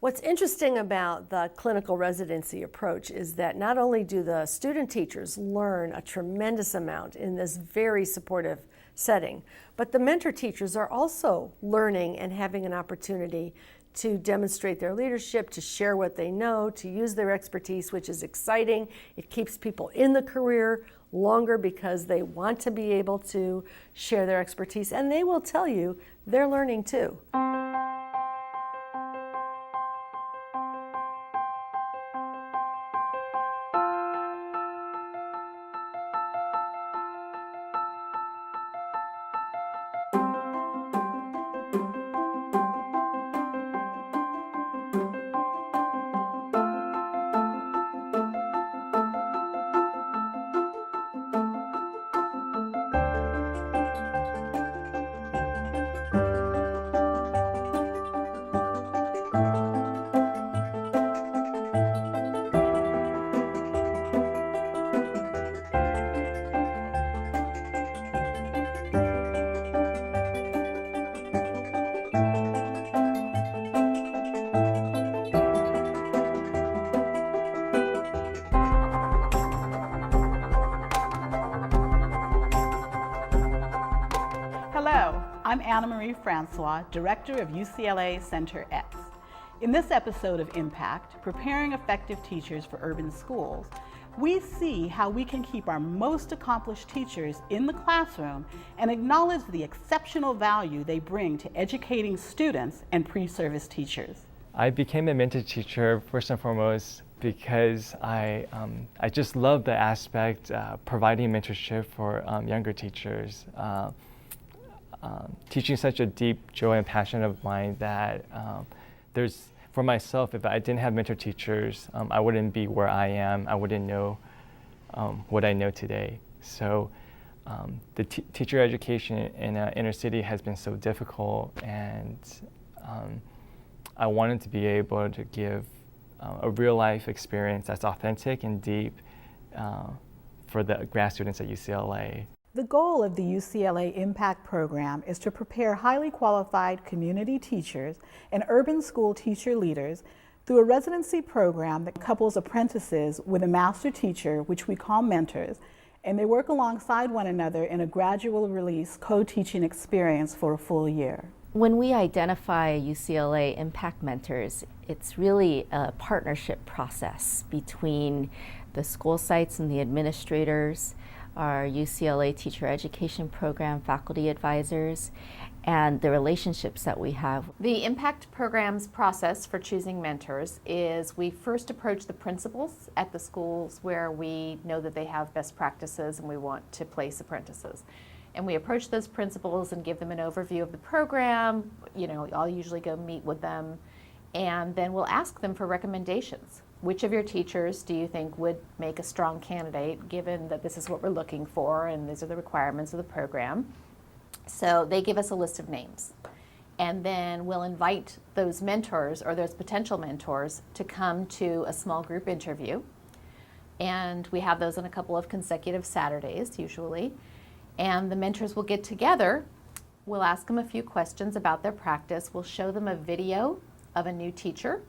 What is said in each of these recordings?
What's interesting about the clinical residency approach is that not only do the student teachers learn a tremendous amount in this very supportive setting, but the mentor teachers are also learning and having an opportunity to demonstrate their leadership, to share what they know, to use their expertise, which is exciting. It keeps people in the career longer because they want to be able to share their expertise, and they will tell you they're learning too. Hello, I'm Anna Marie Francois, Director of UCLA Center X. In this episode of Impact, Preparing Effective Teachers for Urban Schools, we see how we can keep our most accomplished teachers in the classroom and acknowledge the exceptional value they bring to educating students and pre-service teachers. I became a mentor teacher first and foremost because I just love the aspect providing mentorship for younger teachers. Teaching such a deep joy and passion of mine that for myself, if I didn't have mentor teachers, I wouldn't be where I am. I wouldn't know what I know today. So the teacher education in inner city has been so difficult, and I wanted to be able to give a real life experience that's authentic and deep for the grad students at UCLA. The goal of the UCLA Impact Program is to prepare highly qualified community teachers and urban school teacher leaders through a residency program that couples apprentices with a master teacher, which we call mentors, and they work alongside one another in a gradual release co-teaching experience for a full year. When we identify UCLA Impact Mentors, it's really a partnership process between the school sites and the administrators, our UCLA Teacher Education Program faculty advisors, and the relationships that we have. The Impact Program's process for choosing mentors is we first approach the principals at the schools where we know that they have best practices and we want to place apprentices. And we approach those principals and give them an overview of the program. I'll usually go meet with them, and then we'll ask them for recommendations. Which of your teachers do you think would make a strong candidate, given that this is what we're looking for and these are the requirements of the program? So they give us a list of names. And then we'll invite those mentors or those potential mentors to come to a small group interview. And we have those on a couple of consecutive Saturdays, usually. And the mentors will get together. We'll ask them a few questions about their practice. We'll show them a video of a new teacher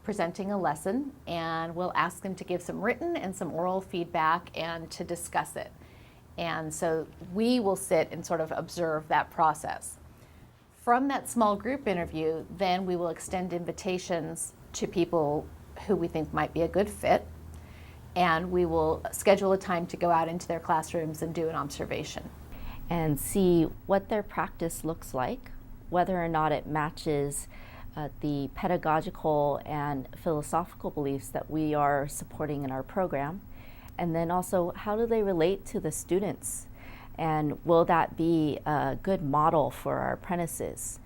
presenting a lesson, and we'll ask them to give some written and some oral feedback and to discuss it. And so we will sit and sort of observe that process. From that small group interview, then we will extend invitations to people who we think might be a good fit, and we will schedule a time to go out into their classrooms and do an observation. And see what their practice looks like, whether or not it matches the pedagogical and philosophical beliefs that we are supporting in our program. And then also, how do they relate to the students? And will that be a good model for our apprentices?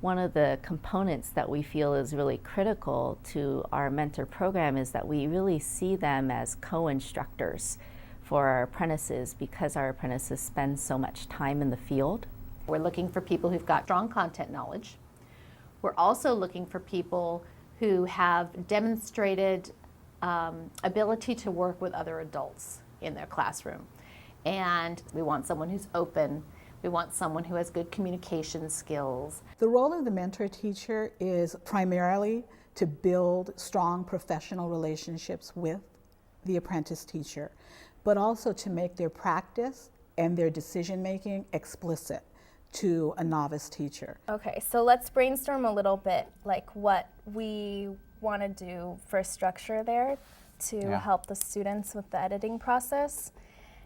One of the components that we feel is really critical to our mentor program is that we really see them as co-instructors for our apprentices, because our apprentices spend so much time in the field. We're looking for people who've got strong content knowledge. We're also looking for people who have demonstrated ability to work with other adults in their classroom. And we want someone who's open. We want someone who has good communication skills. The role of the mentor teacher is primarily to build strong professional relationships with the apprentice teacher, but also to make their practice and their decision making explicit to a novice teacher. Okay, so let's brainstorm a little bit, like what we want to do for structure there to help the students with the editing process.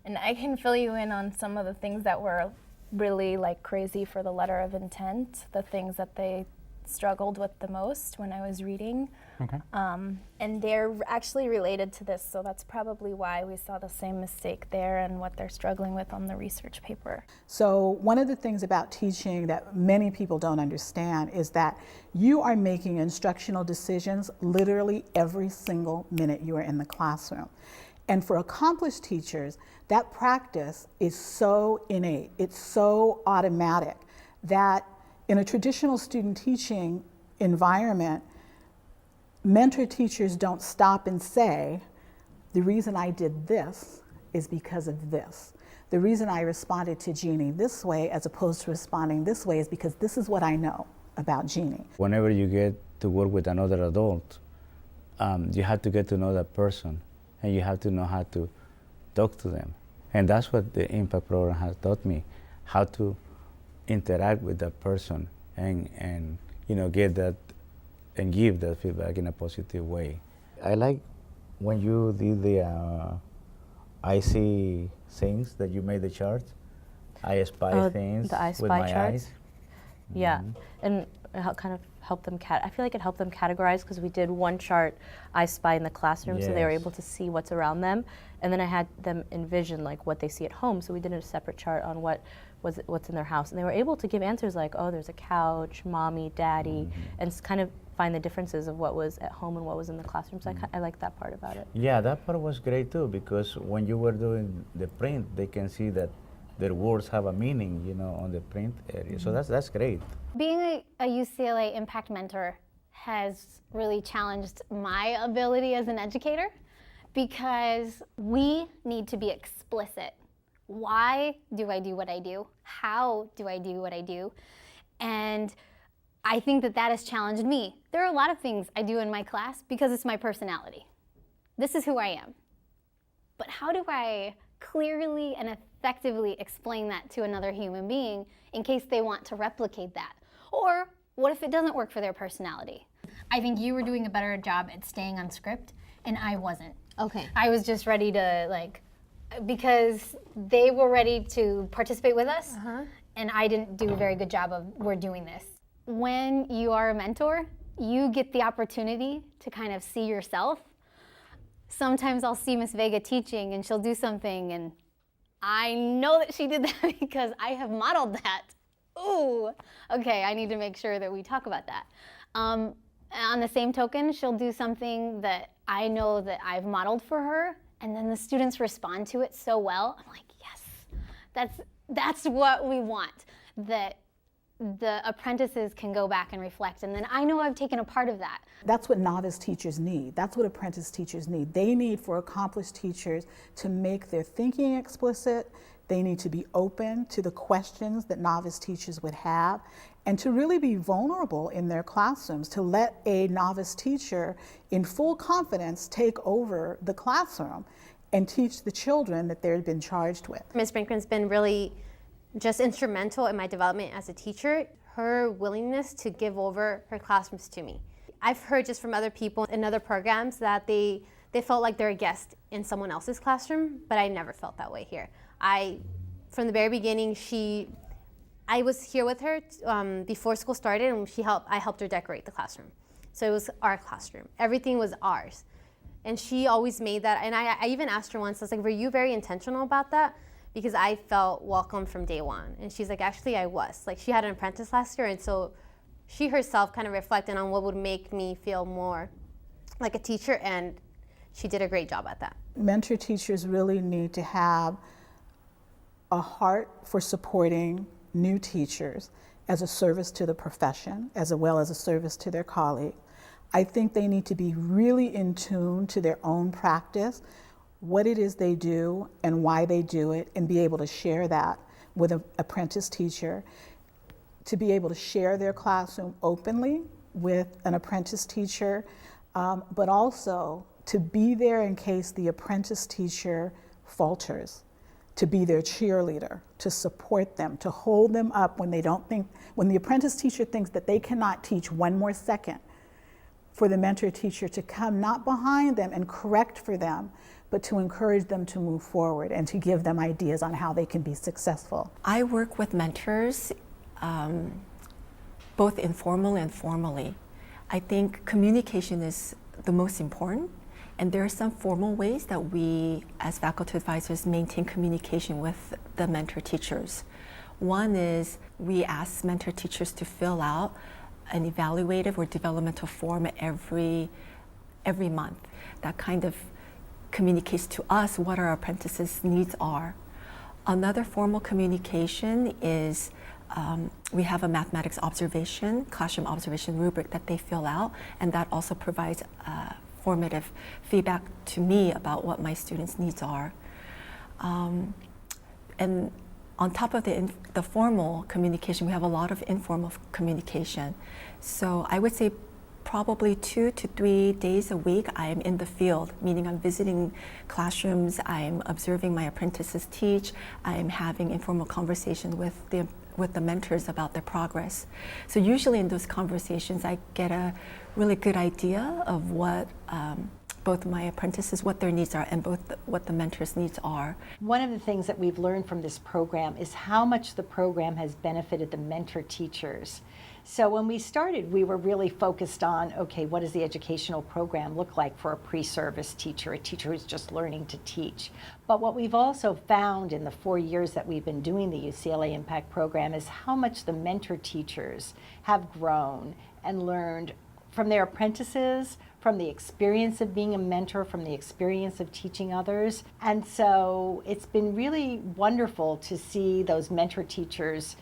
And I can fill you in on some of the things that were really like crazy for the letter of intent, the things that they struggled with the most when I was reading. Okay. And they're actually related to this, so that's probably why we saw the same mistake there and what they're struggling with on the research paper. So one of the things about teaching that many people don't understand is that you are making instructional decisions literally every single minute you are in the classroom. And for accomplished teachers, that practice is so innate, it's so automatic that in a traditional student teaching environment, mentor teachers don't stop and say, the reason I did this is because of this. The reason I responded to Jeannie this way as opposed to responding this way is because this is what I know about Jeannie. Whenever you get to work with another adult, you have to get to know that person and you have to know how to talk to them. And that's what the Impact program has taught me, how to interact with that person and get that and give that feedback in a positive way. I like when you did the I see things that you made the chart. I spy things the I with Spy my charts? eyes. Yeah, and it kind of helped them. I feel like it helped them categorize because we did one chart, I Spy in the classroom, so they were Yes. able to see what's around them, and then I had them envision like what they see at home. So we did a separate chart on what's in their house, and they were able to give answers like, oh, there's a couch, mommy, daddy, and kind of find the differences of what was at home and what was in the classroom. So I like that part about it. Yeah, that part was great too, because when you were doing the print, they can see that their words have a meaning, on the print area. So that's great. Being a UCLA Impact Mentor has really challenged my ability as an educator because we need to be explicit. Why do I do what I do? How do I do what I do? And I think that has challenged me. There are a lot of things I do in my class because it's my personality. This is who I am. But how do I clearly and effectively explain that to another human being in case they want to replicate that? Or what if it doesn't work for their personality? I think you were doing a better job at staying on script, and I wasn't. Okay. I was just ready to, because they were ready to participate with us, and I didn't do a very good job of, we're doing this. When you are a mentor, you get the opportunity to kind of see yourself. Sometimes I'll see Miss Vega teaching and she'll do something and I know that she did that because I have modeled that. Ooh, okay, I need to make sure that we talk about that. On the same token, she'll do something that I know that I've modeled for her, and then the students respond to it so well. I'm like, yes, that's what we want, that the apprentices can go back and reflect, and then I know I've taken a part of that. That's what novice teachers need. That's what apprentice teachers need. They need for accomplished teachers to make their thinking explicit. They need to be open to the questions that novice teachers would have and to really be vulnerable in their classrooms, to let a novice teacher in full confidence take over the classroom and teach the children that they've been charged with. Ms. Brinkman's been really just instrumental in my development as a teacher. Her willingness to give over her classrooms to me. I've heard just from other people in other programs that they felt like they're a guest in someone else's classroom, but I never felt that way here. From the very beginning, I was here with her before school started, and I helped her decorate the classroom. So it was our classroom. Everything was ours. And she always made that, and I even asked her once, I was like, were you very intentional about that? Because I felt welcome from day one. And she's like, actually I was. Like, she had an apprentice last year, and so she herself kind of reflected on what would make me feel more like a teacher, and she did a great job at that. Mentor teachers really need to have a heart for supporting new teachers as a service to the profession, as well as a service to their colleagues. I think they need to be really in tune to their own practice, what it is they do and why they do it, and be able to share that with an apprentice teacher, to be able to share their classroom openly with an apprentice teacher, but also to be there in case the apprentice teacher falters, to be their cheerleader, to support them, to hold them up when they don't think, when the apprentice teacher thinks that they cannot teach one more second, for the mentor teacher to come not behind them and correct for them, but to encourage them to move forward and to give them ideas on how they can be successful. I work with mentors, both informal and formally. I think communication is the most important, and there are some formal ways that we as faculty advisors maintain communication with the mentor teachers. One is we ask mentor teachers to fill out an evaluative or developmental form every month. That kind of communicates to us what our apprentices' needs are. Another formal communication is we have a mathematics observation, classroom observation rubric that they fill out, and that also provides formative feedback to me about what my students' needs are. And on top of the formal communication, we have a lot of informal communication. So I would say probably 2 to 3 days a week I am in the field, meaning I'm visiting classrooms, I'm observing my apprentices teach, I'm having informal conversations with the mentors about their progress. So usually in those conversations I get a really good idea of what both my apprentices, what their needs are, and what the mentors' needs are. One of the things that we've learned from this program is how much the program has benefited the mentor teachers. So when we started, we were really focused on, okay, what does the educational program look like for a pre-service teacher, a teacher who's just learning to teach? But what we've also found in the 4 years that we've been doing the UCLA Impact program is how much the mentor teachers have grown and learned from their apprentices, from the experience of being a mentor, from the experience of teaching others. And so it's been really wonderful to see those mentor teachers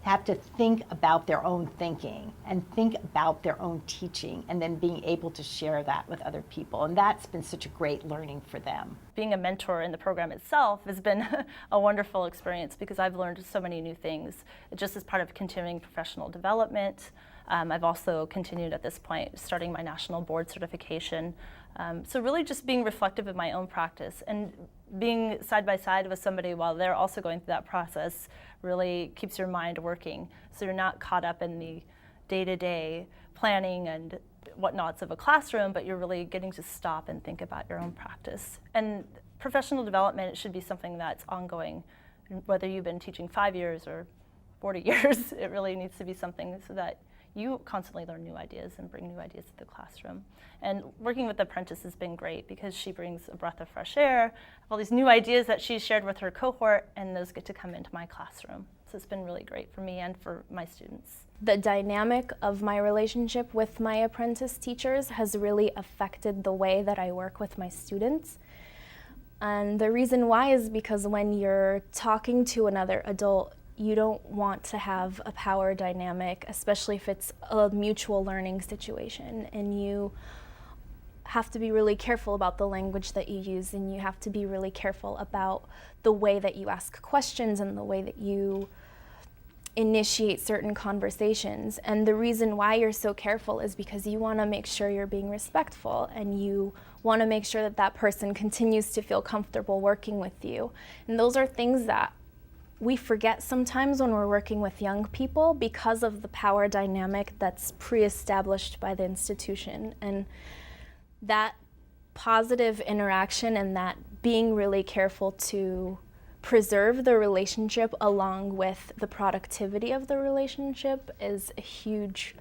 have to think about their own thinking and think about their own teaching, and then being able to share that with other people. And that's been such a great learning for them. Being a mentor in the program itself has been a wonderful experience because I've learned so many new things just as part of continuing professional development. I've also continued at this point starting my national board certification. So really just being reflective of my own practice and being side by side with somebody while they're also going through that process really keeps your mind working. So you're not caught up in the day-to-day planning and whatnots of a classroom, but you're really getting to stop and think about your own practice. And professional development should be something that's ongoing, whether you've been teaching 5 years or 40 years, it really needs to be something so that you constantly learn new ideas and bring new ideas to the classroom. And working with the apprentice has been great because she brings a breath of fresh air, all these new ideas that she's shared with her cohort, and those get to come into my classroom. So it's been really great for me and for my students. The dynamic of my relationship with my apprentice teachers has really affected the way that I work with my students. And the reason why is because when you're talking to another adult, you don't want to have a power dynamic, especially if it's a mutual learning situation. And you have to be really careful about the language that you use, and you have to be really careful about the way that you ask questions and the way that you initiate certain conversations. And the reason why you're so careful is because you want to make sure you're being respectful, and you want to make sure that that person continues to feel comfortable working with you. And those are things that we forget sometimes when we're working with young people because of the power dynamic that's pre-established by the institution. And that positive interaction and that being really careful to preserve the relationship along with the productivity of the relationship is a huge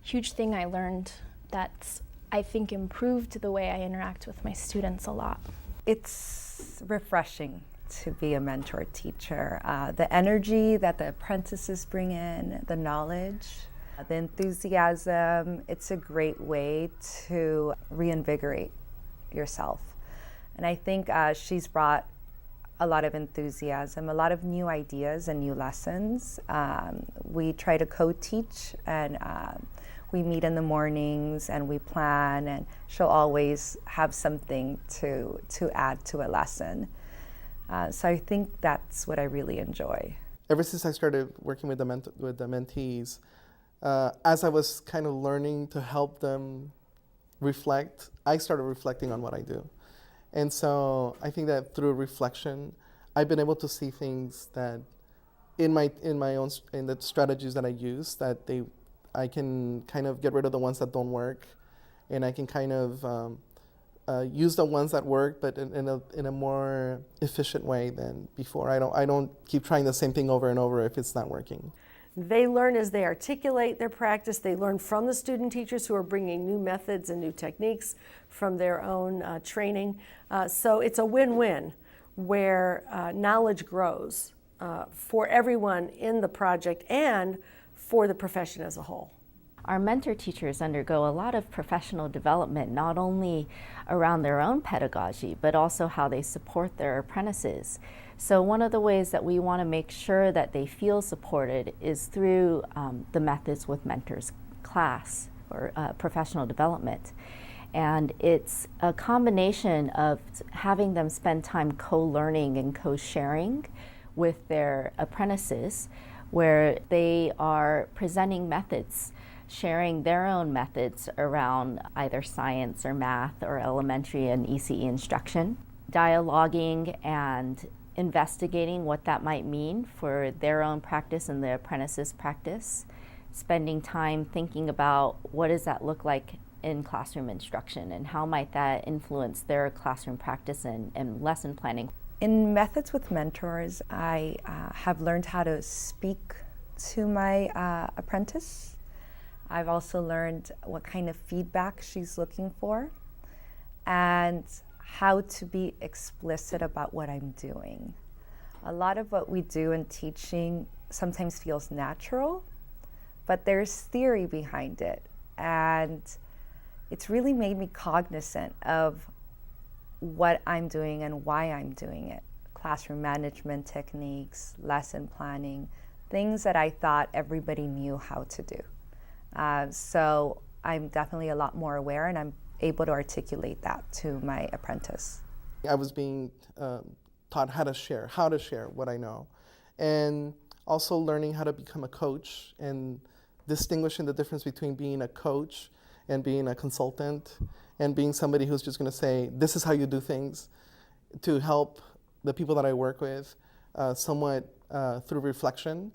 thing I learned that's, I think, improved the way I interact with my students a lot. It's refreshing to be a mentor teacher. The energy that the apprentices bring in, the knowledge, the enthusiasm, it's a great way to reinvigorate yourself. And I think she's brought a lot of enthusiasm, a lot of new ideas and new lessons. We try to co-teach, and we meet in the mornings and we plan, and she'll always have something to add to a lesson. So I think that's what I really enjoy. Ever since I started working with the mentees, as I was kind of learning to help them reflect, I started reflecting on what I do. And so I think that through reflection, I've been able to see things that in the strategies that I use, that I can kind of get rid of the ones that don't work, and I can kind of use the ones that work, but in a more efficient way than before. I don't keep trying the same thing over and over if it's not working. They learn as they articulate their practice. They learn from the student teachers who are bringing new methods and new techniques from their own training. So it's a win-win where knowledge grows for everyone in the project and for the profession as a whole. Our mentor teachers undergo a lot of professional development, not only around their own pedagogy, but also how they support their apprentices. So one of the ways that we want to make sure that they feel supported is through the Methods with Mentors class or professional development. And it's a combination of having them spend time co-learning and co-sharing with their apprentices, where they are presenting methods, sharing their own methods around either science or math or elementary and ECE instruction, dialoguing and investigating what that might mean for their own practice and the apprentice's practice, spending time thinking about what does that look like in classroom instruction and how might that influence their classroom practice and lesson planning. In Methods with Mentors, I have learned how to speak to my apprentice. I've also learned what kind of feedback she's looking for and how to be explicit about what I'm doing. A lot of what we do in teaching sometimes feels natural, but there's theory behind it. And it's really made me cognizant of what I'm doing and why I'm doing it. Classroom management techniques, lesson planning, things that I thought everybody knew how to do. So I'm definitely a lot more aware, and I'm able to articulate that to my apprentice. I was being taught how to share what I know, and also learning how to become a coach and distinguishing the difference between being a coach and being a consultant and being somebody who's just going to say, this is how you do things, to help the people that I work with somewhat through reflection,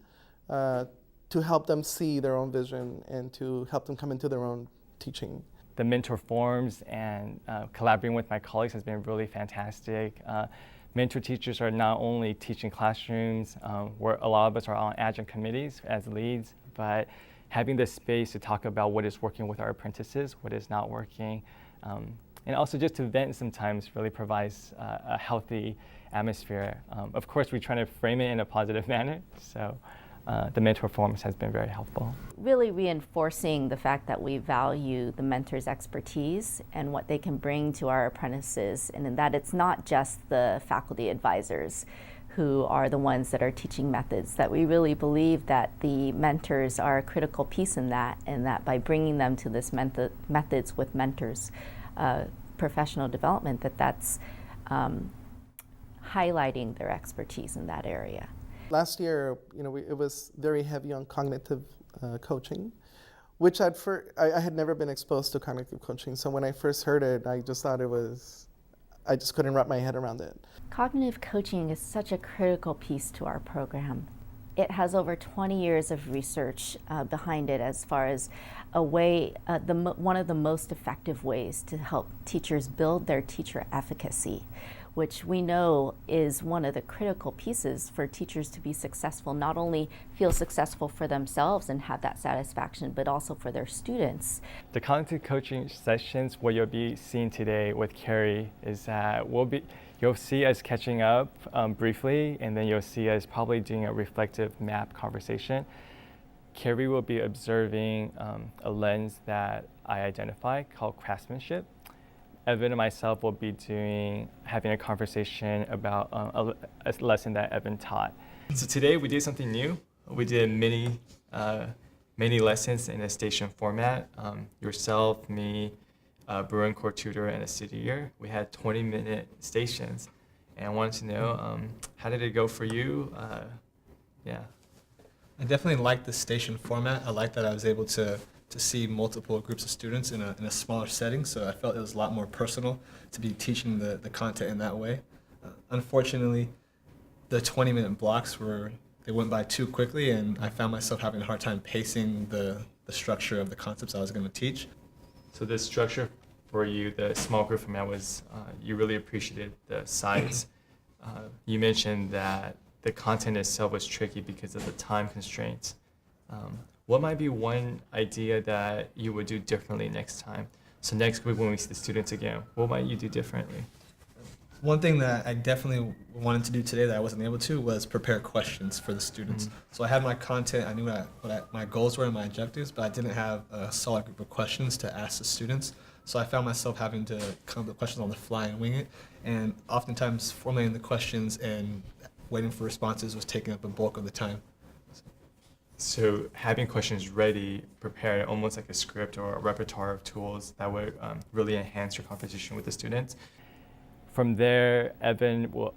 to help them see their own vision and to help them come into their own teaching. The mentor forums and collaborating with my colleagues has been really fantastic. Mentor teachers are not only teaching classrooms, where a lot of us are on adjunct committees as leads, but having the space to talk about what is working with our apprentices, what is not working, and also just to vent sometimes really provides a healthy atmosphere. Of course, we're trying to frame it in a positive manner, so the mentor forums has been very helpful. Really reinforcing the fact that we value the mentor's expertise and what they can bring to our apprentices, and in that it's not just the faculty advisors who are the ones that are teaching methods, that we really believe that the mentors are a critical piece in that, and that by bringing them to this Methods with Mentors professional development, that's highlighting their expertise in that area. Last year, it was very heavy on cognitive coaching, which I had never been exposed to cognitive coaching. So when I first heard it, I just thought I just couldn't wrap my head around it. Cognitive coaching is such a critical piece to our program. It has over 20 years of research behind it as far as a way, one of the most effective ways to help teachers build their teacher efficacy, which we know is one of the critical pieces for teachers to be successful, not only feel successful for themselves and have that satisfaction, but also for their students. The cognitive coaching sessions, what you'll be seeing today with Carrie is that you'll see us catching up briefly, and then you'll see us probably doing a reflective map conversation. Carrie will be observing a lens that I identify called craftsmanship. Evan and myself will be having a conversation about a lesson that Evan taught. So today we did something new. We did mini lessons in a station format. Yourself, me, Bruin Core Tutor, and a city year. We had 20-minute stations. and I wanted to know, how did it go for you? Yeah. I definitely liked the station format. I liked that I was able to see multiple groups of students in a smaller setting, so I felt it was a lot more personal to be teaching the content in that way. Unfortunately, the 20-minute blocks they went by too quickly, and I found myself having a hard time pacing the structure of the concepts I was going to teach. So the structure for you, the small group format was, you really appreciated the size. You mentioned that the content itself was tricky because of the time constraints. What might be one idea that you would do differently next time? So next week when we see the students again, what might you do differently? One thing that I definitely wanted to do today that I wasn't able to was prepare questions for the students. So I had my content, I knew what my goals were and my objectives, but I didn't have a solid group of questions to ask the students. So I found myself having to come up with questions on the fly and wing it. And oftentimes formulating the questions and waiting for responses was taking up a bulk of the time. So having questions ready, prepared, almost like a script or a repertoire of tools that would really enhance your conversation with the students. From there,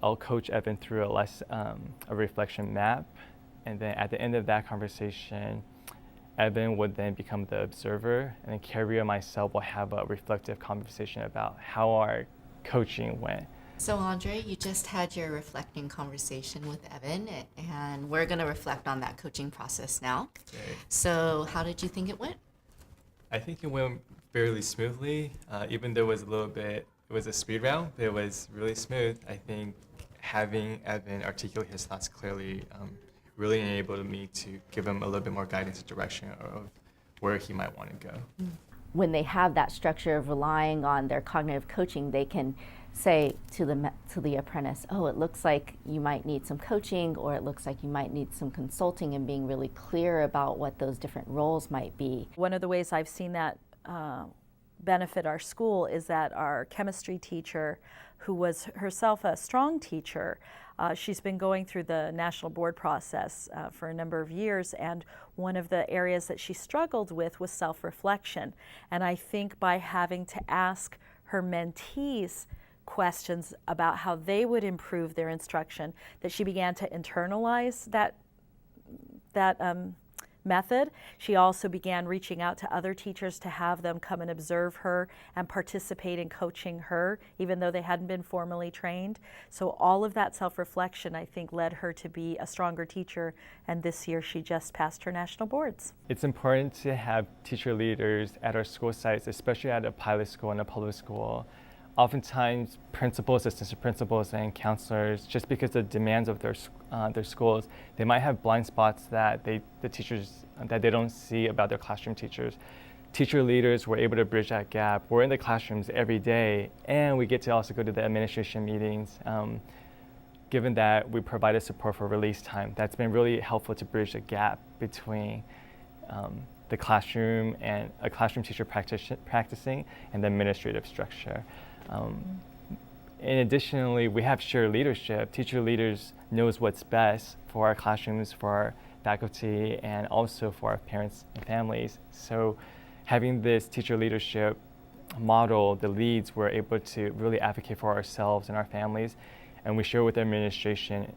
I'll coach Evan through a reflection map, and then at the end of that conversation, Evan would then become the observer, and then Carrie and myself will have a reflective conversation about how our coaching went. So Andre, you just had your reflecting conversation with Evan, and we're going to reflect on that coaching process now. Okay. So how did you think it went? I think it went fairly smoothly, even though it was a speed round, but it was really smooth. I think having Evan articulate his thoughts clearly really enabled me to give him a little bit more guidance and direction of where he might want to go. When they have that structure of relying on their cognitive coaching, they can say to the apprentice, oh, it looks like you might need some coaching, or it looks like you might need some consulting, and being really clear about what those different roles might be. One of the ways I've seen that benefit our school is that our chemistry teacher, who was herself a strong teacher, she's been going through the national board process for a number of years, and one of the areas that she struggled with was self-reflection. And I think by having to ask her mentees questions about how they would improve their instruction, that she began to internalize that method. She also began reaching out to other teachers to have them come and observe her and participate in coaching her, even though they hadn't been formally trained. So all of that self-reflection, I think, led her to be a stronger teacher, and this year she just passed her national boards. It's important to have teacher leaders at our school sites, especially at a pilot school and a public school. Oftentimes, principals, assistant principals, and counselors, just because of the demands of their schools, they might have blind spots that they don't see about their classroom teachers. Teacher leaders were able to bridge that gap. We're in the classrooms every day, and we get to also go to the administration meetings. Given that we provided support for release time, that's been really helpful to bridge the gap between the classroom and a classroom teacher practicing and the administrative structure. And additionally, we have shared leadership. Teacher leaders knows what's best for our classrooms, for our faculty, and also for our parents and families. So having this teacher leadership model, the leads were able to really advocate for ourselves and our families, and we share with the administration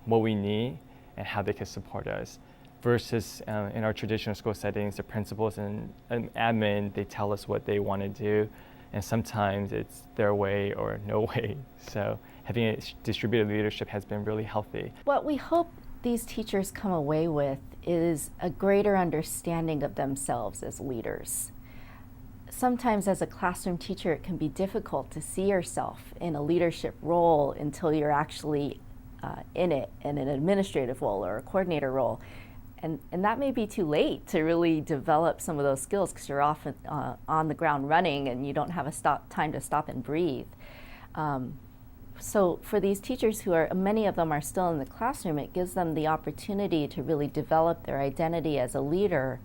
what we need and how they can support us. Versus in our traditional school settings, the principals and admin, they tell us what they want to do, and sometimes it's their way or no way. So having a distributed leadership has been really healthy. What we hope these teachers come away with is a greater understanding of themselves as leaders. Sometimes as a classroom teacher, it can be difficult to see yourself in a leadership role until you're actually in it, in an administrative role or a coordinator role. And that may be too late to really develop some of those skills because you're often on the ground running and you don't have time to stop and breathe. So for these teachers many of them are still in the classroom, it gives them the opportunity to really develop their identity as a leader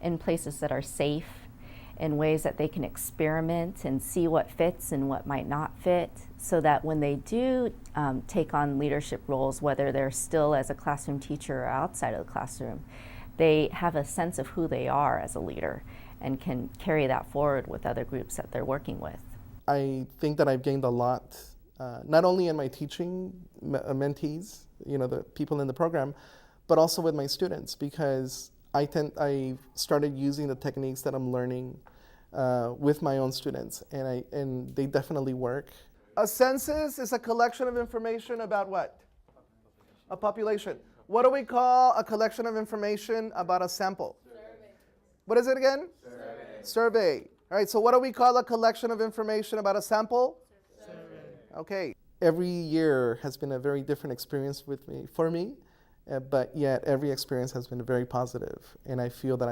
in places that are safe, in ways that they can experiment and see what fits and what might not fit, so that when they do take on leadership roles, whether they're still as a classroom teacher or outside of the classroom, they have a sense of who they are as a leader and can carry that forward with other groups that they're working with. I think that I've gained a lot not only in my teaching mentees, the people in the program, but also with my students, because I started using the techniques that I'm learning with my own students, and they definitely work. A census is a collection of information about what? A population. What do we call a collection of information about a sample? Survey. What is it again? Survey. All right, so what do we call a collection of information about a sample? Survey. Okay. Every year has been a very different experience for me, but yet every experience has been very positive, and I feel that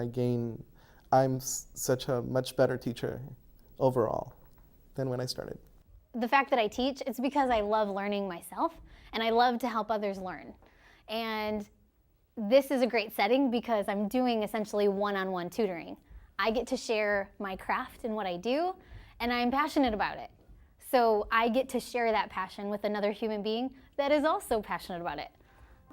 I'm such a much better teacher overall than when I started. The fact that I teach, it's because I love learning myself, and I love to help others learn. And this is a great setting because I'm doing essentially one-on-one tutoring. I get to share my craft and what I do, and I'm passionate about it. So I get to share that passion with another human being that is also passionate about it.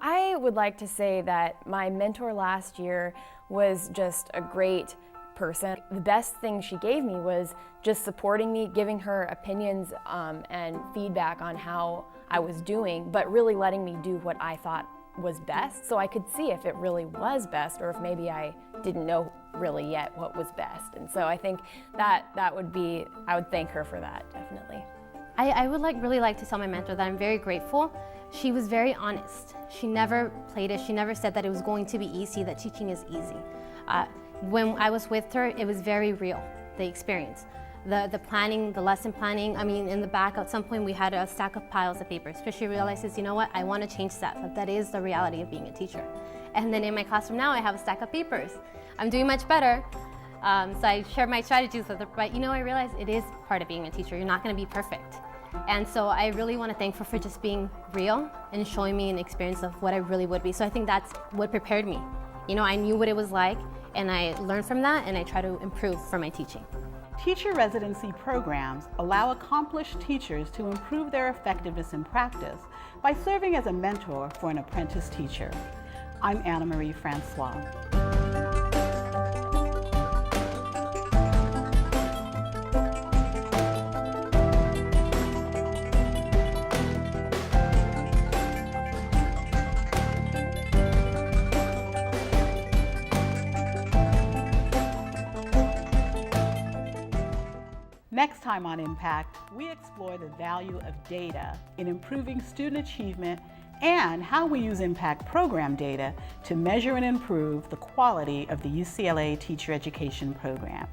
I would like to say that my mentor last year was just a great person. The best thing she gave me was just supporting me, giving her opinions and feedback on how I was doing, but really letting me do what I thought was best, so I could see if it really was best or if maybe I didn't know really yet what was best. And so I think that would be, I would thank her for that, definitely. I would really like to tell my mentor that I'm very grateful. She was very honest. She never played it. She never said that it was going to be easy, that teaching is easy. When I was with her, it was very real, the experience. The planning, the lesson planning, I mean, in the back at some point we had a stack of piles of papers, but she realizes, you know what, I want to change that, but that is the reality of being a teacher. And then in my classroom now, I have a stack of papers. I'm doing much better, so I share my strategies with her, but I realize it is part of being a teacher. You're not going to be perfect. And so I really want to thank her for just being real and showing me an experience of what I really would be. So I think that's what prepared me. I knew what it was like, and I learned from that, and I try to improve for my teaching. Teacher residency programs allow accomplished teachers to improve their effectiveness in practice by serving as a mentor for an apprentice teacher. I'm Anna Marie Francois. Next time on Impact, we explore the value of data in improving student achievement and how we use Impact program data to measure and improve the quality of the UCLA teacher education program.